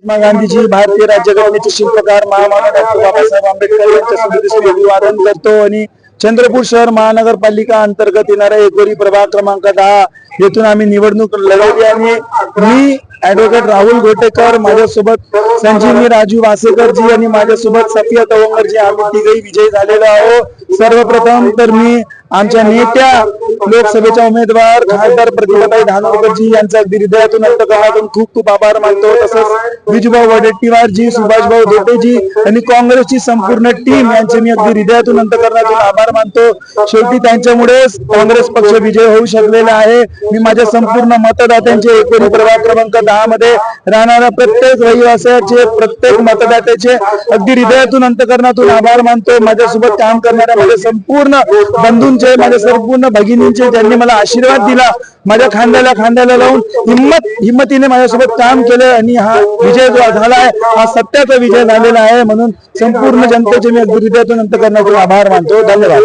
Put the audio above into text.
महात्मा गांधीजी भारतीय राज्यघटनेचे शिल्पकार महामानव डॉक्टर बाबासाहेब आंबेडकर यांच्या स्मृतीस अभिवादन करतो आणि चंद्रपूर शहर महानगरपालिका अंतर्गत येणाऱ्या एकोरी प्रभाग क्रमांक 10 येथून आम्ही निवडणूक लढवली आणि मी ऍडव्होकेट राहुल गोटेकर, माझ्यासोबत संजीवनी राजू वासेकरजी आणि माझ्यासोबत सफिया तवंगरजी आम्ही तिघही विजयी झालेलो आहोत। सर्वप्रथम तर मी आमच्या नेत्या लोकसभेच्या उमेदवार खासदार प्रतिभाताई धानोरकरजी यांचा अगदी हृदयातून अंतःकरणातून खूप खूप आभार मानतो। तसंच विजूभाऊ वडेट्टीवारजी, सुभाषभाऊ धोटेजी आणि काँग्रेसची संपूर्ण टीम यांचे मी अगदी हृदयातून अंतःकरणातून आभार मानतो। शेवटी त्यांच्यामुळेच काँग्रेस पक्ष विजय होऊ शकलेला आहे। मी माझ्या संपूर्ण मतदात्यांचे एकोरी प्रभाग क्रमांक 10 मध्ये राहणाऱ्या प्रत्येक रहिवाशाचे, प्रत्येक मतदात्याचे अगदी हृदयातून अंतःकरणातून आभार मानतो। माझ्यासोबत काम करणाऱ्या माझ्या संपूर्ण बंधूंचे, माझ्या संपूर्ण भगिनींचे, ज्यांनी मला आशीर्वाद दिला, माझ्या खांद्याला लावून हिम्मतीने माझ्यासोबत काम केलं आणि हा विजय जो झालाय हा सत्याचा विजय झालेला आहे। म्हणून संपूर्ण जनतेचे मी अगदी हृदयातून अंतःकरणातून आभार मानतो। धन्यवाद।